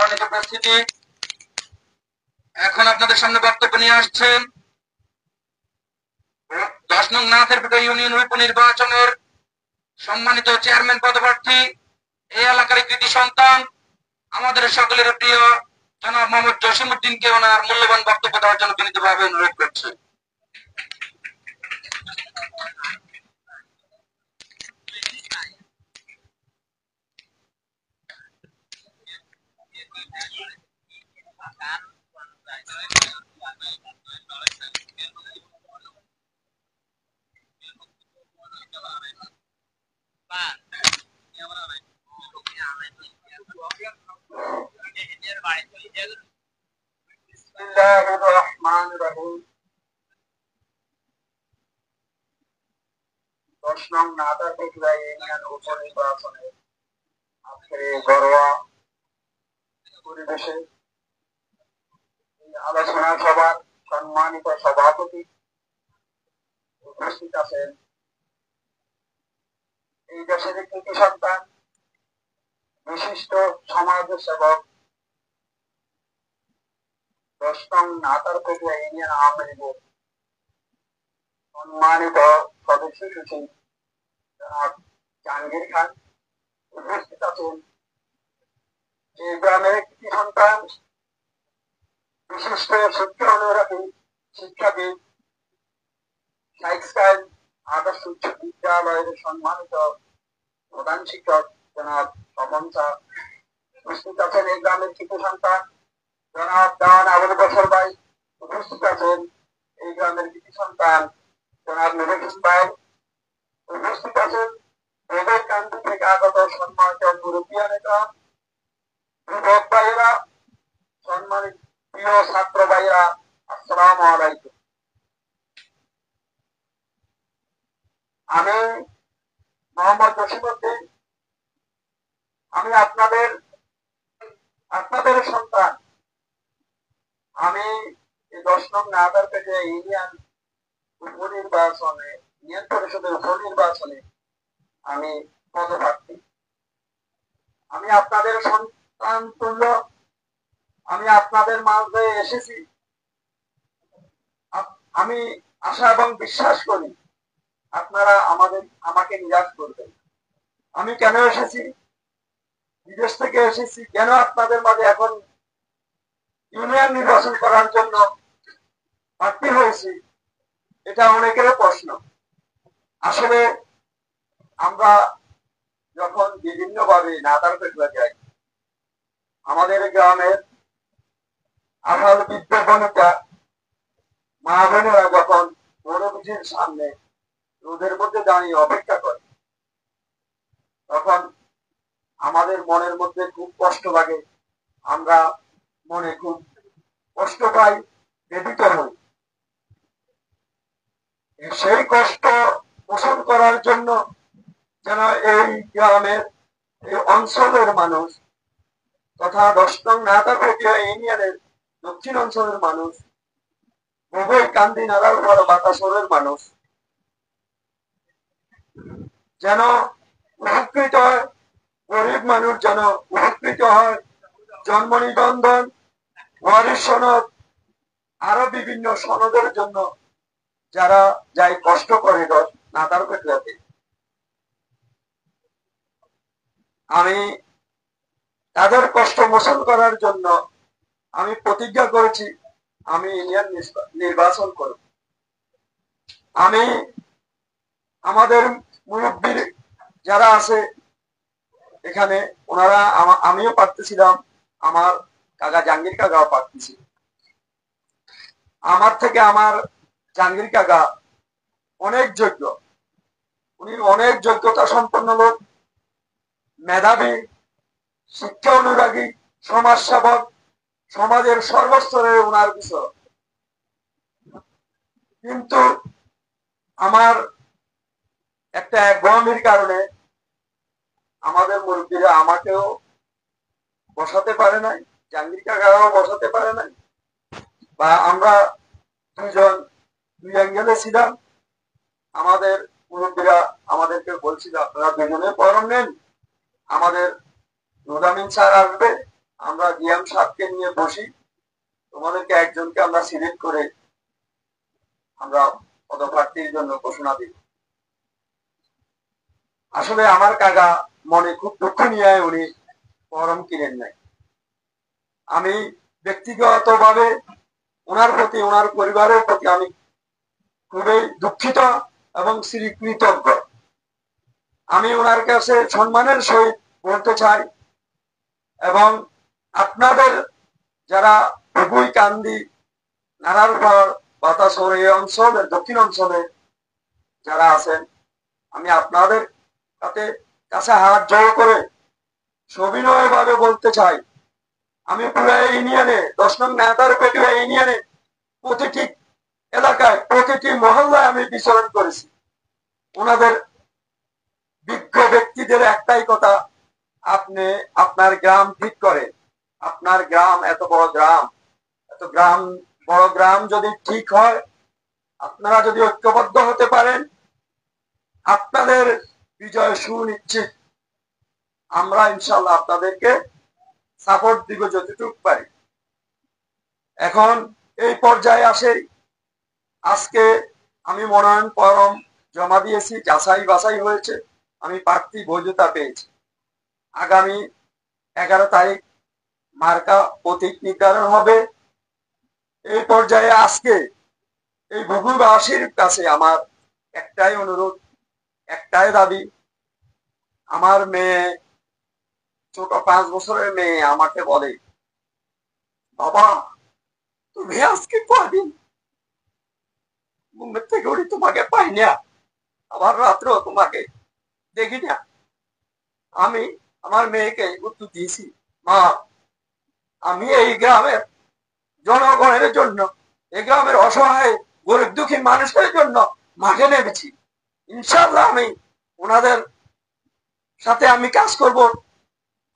সম্মানিত উপস্থিতি, এখন আপনাদের সামনে বক্তব্য নিয়ে আসছেন 10 নং নাথেরপেটা ইউনিয়ন উপনির্বাচনের সম্মানিত চেয়ারম্যান পদপ্রার্থী, এই এলাকার কৃতি সন্তান, আমাদের সকলের প্রিয় জনাব মোহাম্মদ জসিমউদ্দিনকে ওনার মূল্যবান বক্তব্য দেওয়ার জন্য বিনীতভাবে অনুরোধ করছি। বিসমিল্লাহির রহমানির রহিম। 10 নং নাথেরপেটা ইউনিয়ন উপনির্বাচনের আজকের এই ঘরোয়া পরিবেশে আলোচনা সভার সম্মানিত সভাপতি উপস্থিত আছেন এই দেশের কৃতি সন্তান, বিশিষ্ট সমাজ সেবক, 10 নং নাথেরপেটা ইউনিয়ন আওয়ামী লীগের সম্মানিত সদস্য সচিব জনাব জাহাঙ্গীর খান উপস্থিত আছেন এই গ্রামের কৃতি সন্তান, বিশিষ্ট শিক্ষা অনুরাগী শিক্ষাবিদ, সাইন্স আদর্শ উচ্চ বিদ্যালয়ের সম্মানিত প্রধান শিক্ষক জনাব স্বপন স্যার উপস্থিত আছেন এই গ্রামের কৃতি সন্তান জনাব দেওয়ান আবুল বশর ভাই উপস্থিত আছেন এই গ্রামের কৃতি সন্তান জনাব নুরুল ভাই উপস্থিত আছেন রোদের কান্তি থেকে আগত সম্মানিত মুরব্বিয়ান একরাম, যুবক ভাইয়েরা, সম্মানিত প্রিয় ছাত্র ভাইয়েরা, আসসালামু আলাইকুম। আমি মোহাম্মদ জসিমউদ্দিন, আমি আপনাদের সন্তান। আমি এই 10 নং নাথেরপেটা ইউনিয়ন উপনির্বাচনে, ইউনিয়ন পরিষদের উপনির্বাচনে আমি পদপ্রার্থী। আমি আপনাদের সন্তান তুল্য, আমি আপনাদের মাঝে এসেছি। আমি আশা এবং বিশ্বাস করি আপনারা আমাকে নিরাশ করবেন। আমি কেন এসেছি, বিদেশ থেকে এসেছি, কেন আপনাদের মাঝে এখন ইউনিয়ন নির্বাচন করার জন্য প্রার্থী হয়েছি, এটা অনেকেরও প্রশ্ন। আসলে আমরা যখন বিভিন্ন ভাবে নাথেরপেটা যাই, আমাদের গ্রামের আঠাল বৃদ্ধ বনিতা মা বোনেরা যখন বড় অফিসের সামনে রোদের মধ্যে দাঁড়িয়ে অপেক্ষা করে, তখন আমাদের মনের মধ্যে খুব কষ্ট লাগে, আমরা মনে খুব কষ্ট পাই, ব্যথিত হই। সেই কষ্ট পোষণ করার জন্য যেন এই গ্রামের, এই অঞ্চলের মানুষ তথা 10 নং নাথেরপেটা ইউনিয়নের দক্ষিণ অঞ্চলের মানুষ, উভয় কান্দি নাগালপাড়া বাতাসরের মানুষ যেন উপকৃত হয়, গরিব মানুষ যেন উপকৃত হয়। জন্ম নিবন্ধন, ওয়ারিশ সনদ, আরো বিভিন্ন সনদের জন্য যারা যাই কষ্ট করে নাথেরপেটাতে, আমি তাদের কষ্ট মোচন করার জন্য আমি প্রতিজ্ঞা করেছি আমি ইউনিয়ন নির্বাচন করব। আমি আমাদের মুরব্বী যারা আছে এখানে, ওনারা, আমিও পারতেছিলাম, আমার কাকা জাহাঙ্গীর কাকাও পারতেছিল। আমার থেকে আমার জাহাঙ্গীর কাকা অনেক যোগ্য, উনি অনেক যোগ্যতা সম্পন্ন লোক, মেধাবী, শিক্ষা অনুরাগী, সমাজ সেবক, সমাজের সর্বস্তরে ওনার বিষয়। কিন্তু আমার একটা একগুঁয়ামির কারণে আমাদের মুরব্বীরা আমাকেও বসাতে পারে নাই, জাহাঙ্গীর কাকাও বসাতে পারে নাই, বা আমরা দুই অ্যাঙ্গেলে ছিলাম। আমাদের মুরব্বীরা আমাদেরকে বলছিল আপনারা দুজনে ফরম নেন, আমাদের নুরামিন স্যার আসবে, আমরা জিএম সাহেবকে নিয়ে বসি, তোমাদেরকে একজনকে আমরা সিলেক্ট করে আমরা পদপ্রার্থীর জন্য ঘোষণা দিব। আসলে আমার কাকা মনে খুব দুঃখ নিয়ে উনি ফরম কিনেন নাই। আমি ব্যক্তিগতভাবে ওনার প্রতি, ওনার পরিবারের প্রতি আমি খুবই দুঃখিত এবং কৃতজ্ঞ। আমি ওনার কাছে সম্মানের সহিত বলতে চাই, এবং আপনাদের যারা ভুগুই, কান্দি, নারায়ণগড়, বাতাসর এই অঞ্চলের দক্ষিণ অঞ্চলে যারা আছেন, আমি আপনাদের কাছে হাত জোড় করে সবিনয় ভাবে বলতে চাই, আমি পুরো ইউনিয়নে 10 নং নেতারপেটুয়া ইউনিয়নে প্রতিটি এলাকায়, প্রতিটি মহল্লায় আমি বিচরণ করেছি। ওনাদের বিজ্ঞ ব্যক্তিদের একটাই কথা, আপনি আপনার গ্রাম ঠিক করে, আপনার গ্রাম এত বড় গ্রাম, বড় গ্রাম যদি ঠিক হয়, আপনারা যদি ঐক্যবদ্ধ হতে পারেন, আপনাদের বিজয় সুনিশ্চিত। আমরা ইনশাল্লাহ আপনাদেরকে সাপোর্ট দিব যতটুকু পারি। এখন এই পর্যায়ে আসে, আজকে আমি মনোনয়ন ফরম জমা দিয়েছি, যাচাই বাছাই হয়েছে, আমি প্রার্থী বৈধতা পেয়েছি। আগামী 11 তারিখ মার্কা প্রতীক নির্ধারণ হবে। এই পর্যায়ে আজকে এই ভুগুবাসীর কাছে আমার একটাই অনুরোধ, একটাই দাবি, আমার মেয়ে, ছোট 5 বছরের মেয়ে আমাকে বলে, বাবা তুমি আজকে কদিন ঘুমের থেকে উঠি তোমাকে পাই না, আবার রাত্রেও তোমাকে দেখি না। আমি আমার মেয়েকে উত্তর দিয়েছি, মা আমি এই গ্রামের জনগণের জন্য, এই গ্রামের অসহায় গরিব দুঃখী মানুষের জন্য মাঠে নেমেছি। ইনশাআল্লাহ আমি ওনাদের সাথে আমি কাজ করব,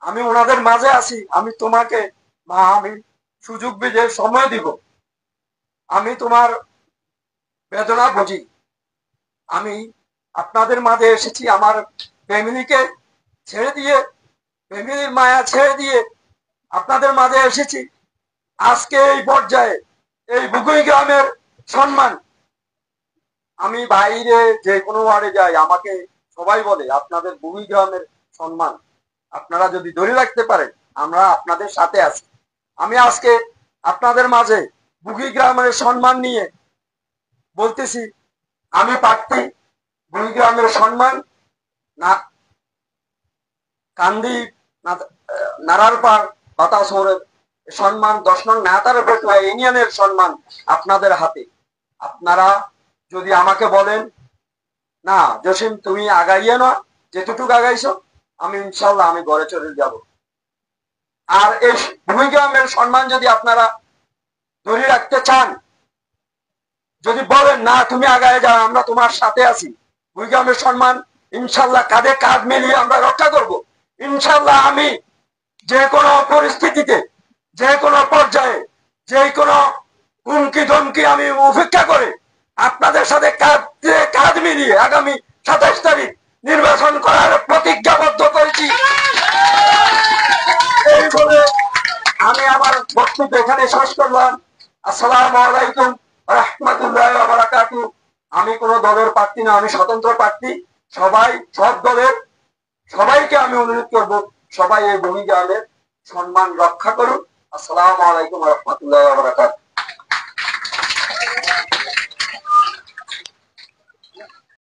আমি ওনাদের মাঝে আছি। আমি তোমাকে মা আমি সুযোগ বুঝে সময় দিব, আমি তোমার বেদনা বুঝি। আমি আপনাদের মাঝে এসেছি আমার ফ্যামিলিকে ছেড়ে দিয়ে, ফ্যামিলির মায়া ছেড়ে দিয়ে আপনাদের মাঝে এসেছি। আজকে এই পর্যায়ে এই বুগুই গ্রামের সম্মান, আমি বাইরে যে কোনো ওয়ার্ডে যাই, আমাকে সবাই বলে আপনাদের বুগুই গ্রামের সম্মান আপনারা যদি ধরে রাখতে পারেন, আমরা আপনাদের সাথে আছি। আমি আজকে আপনাদের মাঝে বুগুই গ্রামের সম্মান নিয়ে বলতেছি, আমি প্রার্থী বুগুই গ্রামের সম্মান, না কান্দি, নারায়ণগড়, বাতাসরের সম্মান, 10 নং নেতারপেটুয়া ইউনিয়নের সম্মান আপনাদের হাতে। আপনারা যদি আমাকে বলেন, না জসিম তুমি আগাইয়ে না, যেটুকু আগাইছো, আমি ইনশাল্লাহ আমি ঘরে চলে যাব। আর এই ভূমিগ্রামের সম্মান যদি আপনারা ধরে রাখতে চান, যদি বলেন না তুমি আগায় যাও, আমরা তোমার সাথে আছি, ভূমিগ্রামের সম্মান ইনশাল্লাহ কাঁধে কাঁধ মিলিয়ে আমরা রক্ষা করব। ইনশাল্লাহ আমি যে কোনো পরিস্থিতিতে, যে কোনো পর্যায়ে, যে কোনো হুমকি ধমকি আমি উপেক্ষা করে আপনাদের সাথে কাঁধ মিলিয়ে আগামী 27 তারিখ নির্বাচন করার প্রতিজ্ঞাবদ্ধ করেছি। এই বলে আমি আমার বক্তব্য এখানে শেষ করলাম। আসসালামু আলাইকুম রাহমাতুল্লাহি ওয়া বারাকাতুহু। আমি কোনো দলের প্রার্থী না, আমি স্বতন্ত্র প্রার্থী। সব দলের সবাইকে আমি অনুরোধ করব, সবাই এই ভূমি গ্রামের সম্মান রক্ষা করুন। আসসালামু আলাইকুম রাহমাতুল্লাহি ওয়া বারাকাতুহু।